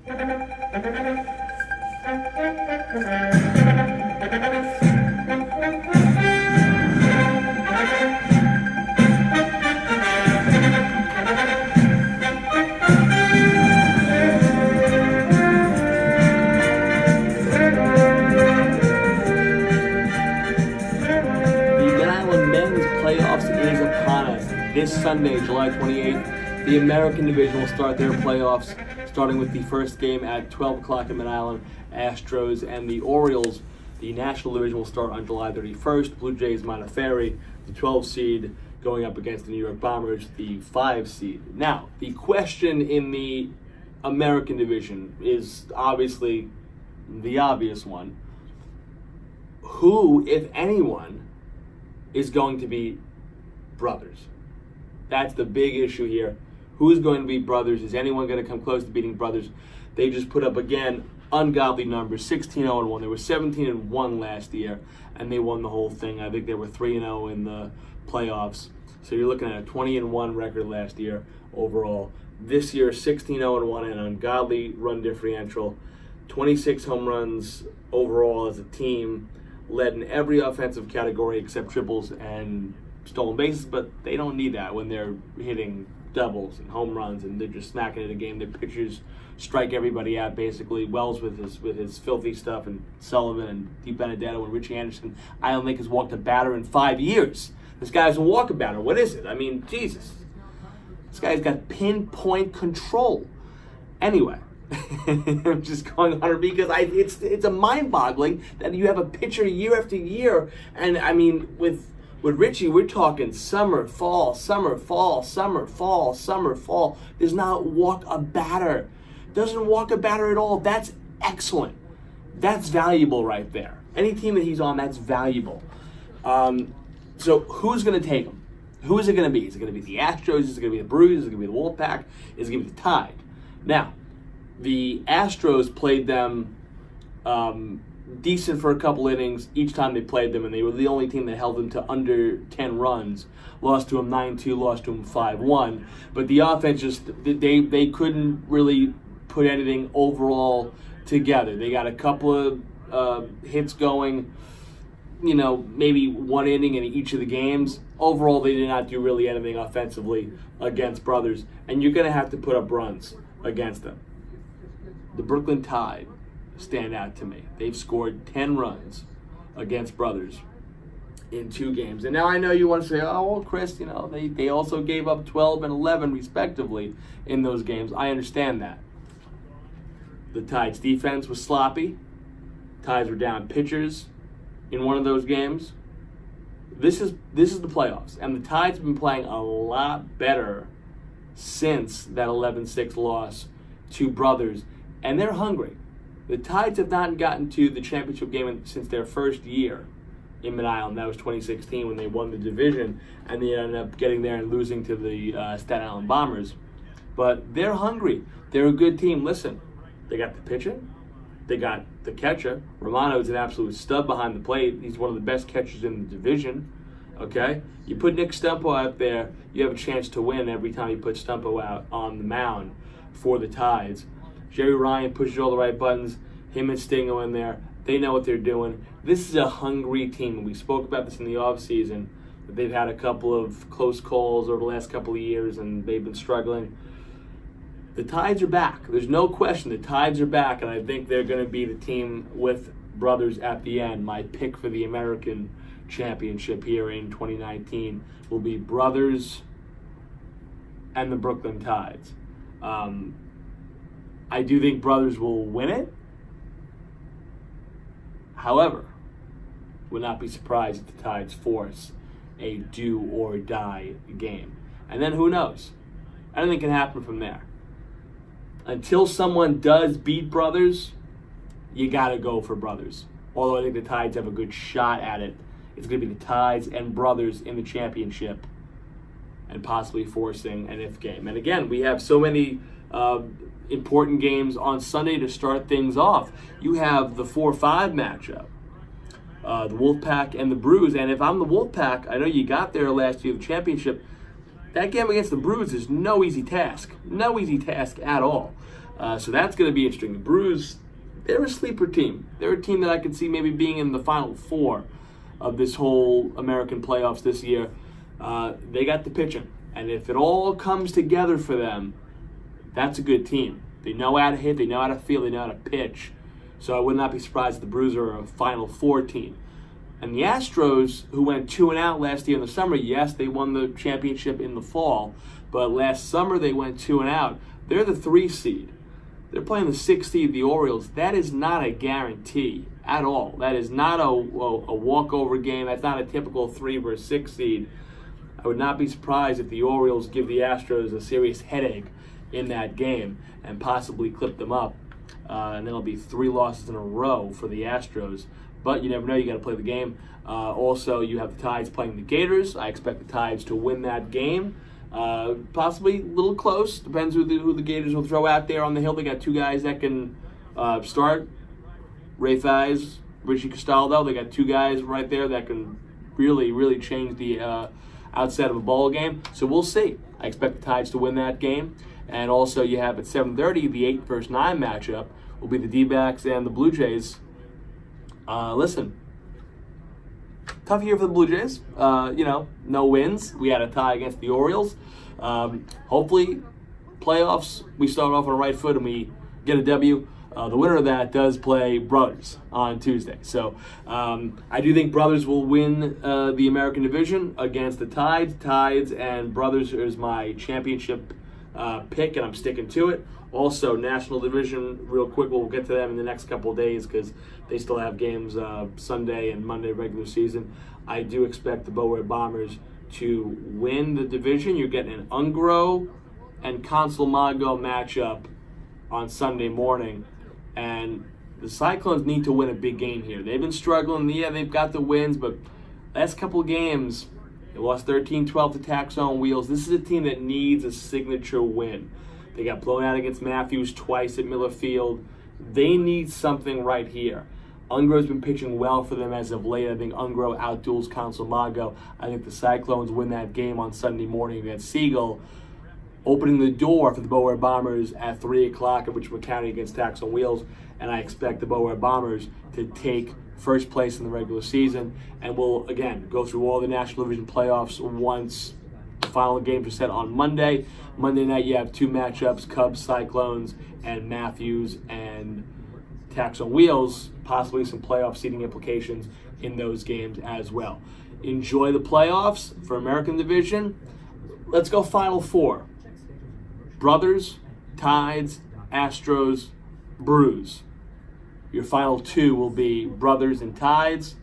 Is upon us. This Sunday, July 28th, the American Division will start their playoffs, starting with the first game at 12 o'clock in Mid Island. Astros and the Orioles. The National Division will start on July 31st. Blue Jays, Montefiore, the 12 seed, going up against the New York Bombers, the 5 seed. Now, the question in the American Division is obviously the obvious one. Who, if anyone, is going to be brothers? That's the big issue here. Who is going to be brothers? Is anyone going to come close to beating brothers? They just put up, again, ungodly numbers, 16-0-1. They were 17-1 last year, and they won the whole thing. I think they were 3-0 in the playoffs. So you're looking at a 20-1 record last year overall. This year, 16-0-1, an ungodly run differential, 26 home runs overall as a team, led in every offensive category except triples and stolen bases, but they don't need that when they're hitting doubles and home runs and they're just smacking it a game. Their pitchers strike everybody out basically. Wells with his filthy stuff, and Sullivan and DiBenedetto and Richie Anderson. I don't think has walked a batter in 5 years. This guy doesn't walk a batter. What is it? I mean, Jesus. This guy's got pinpoint control. Anyway, I'm just going on it because it's a mind-boggling that you have a pitcher year after year, and I mean with Richie, we're talking summer, fall, summer, fall, summer, fall, summer, fall. Does not walk a batter. Doesn't walk a batter at all. That's excellent. That's valuable right there. Any team that he's on, that's valuable. So who's going to take him? Who is it going to be? Is it going to be the Astros? Is it going to be the Brewers? Is it going to be the Wolfpack? Is it going to be the Tide? Now, the Astros played them decent for a couple innings each time they played them, and they were the only team that held them to under 10 runs. Lost to them 9-2, lost to them 5-1. But the offense just, they couldn't really put anything overall together. They got a couple of hits going, maybe one inning in each of the games. Overall, they did not do really anything offensively against brothers, and you're going to have to put up runs against them. The Brooklyn Tide stand out to me. They've scored 10 runs against brothers in 2 games. And now I know you want to say, oh, well, Chris, they also gave up 12 and 11 respectively in those games. I understand that. The Tide's defense was sloppy. Tides were down pitchers in one of those games. This is the playoffs, and the Tides have been playing a lot better since that 11-6 loss to brothers, and they're hungry. The Tides have not gotten to the championship game since their first year in Mid Island. That was 2016 when they won the division, and they ended up getting there and losing to the Staten Island Bombers. But they're hungry. They're a good team. Listen, they got the pitching. They got the catcher. Romano's an absolute stud behind the plate. He's one of the best catchers in the division. Okay? You put Nick Stumpo out there, you have a chance to win every time you put Stumpo out on the mound for the Tides. Jerry Ryan pushes all the right buttons. Him and Stingo in there. They know what they're doing. This is a hungry team. We spoke about this in the offseason. They've had a couple of close calls over the last couple of years, and they've been struggling. The Tides are back. There's no question. The Tides are back, and I think they're going to be the team with brothers at the end. My pick for the American Championship here in 2019 will be brothers and the Brooklyn Tides. I do think brothers will win it. However, would not be surprised if the Tides force a do-or-die game. And then who knows? Anything can happen from there. Until someone does beat brothers, you got to go for brothers. Although I think the Tides have a good shot at it. It's going to be the Tides and brothers in the championship and possibly forcing an if game. And again, we have so many important games on Sunday to start things off. You have the 4-5 matchup, the Wolfpack and the Brews. And if I'm the Wolfpack, I know you got there last year, the championship. That game against the Brews is no easy task. No easy task at all. So that's going to be interesting. The Brews, they're a sleeper team. They're a team that I could see maybe being in the Final Four of this whole American playoffs this year. They got the pitching. And if it all comes together for them, that's a good team. They know how to hit, they know how to feel, they know how to pitch. So I would not be surprised if the Brews are a Final Four team. And the Astros, who went 2-0 last year in the summer, yes, they won the championship in the fall, but last summer they went 2-0. They're the 3 seed. They're playing the 6 seed, the Orioles. That is not a guarantee at all. That is not a walkover game. That's not a typical 3 versus 6 seed. I would not be surprised if the Orioles give the Astros a serious headache in that game and possibly clip them up. And then it'll be 3 losses in a row for the Astros. But you never know. You got to play the game. Also, you have the Tides playing the Gators. I expect the Tides to win that game. Possibly a little close. Depends who the Gators will throw out there on the hill. They got 2 guys that can start. Ray Thies, Richie Castaldo. They got 2 guys right there that can really, really change the outside of a ball game. So we'll see. I expect the Tides to win that game. And also you have at 7:30 the 8 versus 9 matchup will be the D-backs and the Blue Jays. Listen, tough year for the Blue Jays. No wins. We had a tie against the Orioles. Hopefully, playoffs, we start off on the right foot and we get a W. The winner of that does play Brothers on Tuesday. So I do think Brothers will win the American Division against the Tides. Tides and Brothers is my championship pick, and I'm sticking to it. Also, National Division, real quick, we'll get to them in the next couple of days because they still have games Sunday and Monday regular season. I do expect the Bower Bombers to win the division. You're getting an Ungro and Consul Mago matchup on Sunday morning. And the Cyclones need to win a big game here. They've been struggling. Yeah, they've got the wins, but last couple of games, they lost 13-12 to Tax on Wheels. This is a team that needs a signature win. They got blown out against Matthews twice at Miller Field. They need something right here. Ungro's been pitching well for them as of late. I think Ungro outduels Consul Mago. I think the Cyclones win that game on Sunday morning against Siegel, opening the door for the Bower Bombers at 3 o'clock at Richmond County against Tax on Wheels. And I expect the Bower Bombers to take first place in the regular season. And we'll, again, go through all the National Division playoffs once the final games are set on Monday. Monday night, you have 2 matchups, Cubs, Cyclones, and Matthews and Tax on Wheels. Possibly some playoff seeding implications in those games as well. Enjoy the playoffs for American Division. Let's go Final Four. Brothers, Tides, Astros, Brews. Your final 2 will be Brothers and Tides.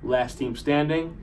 Last team standing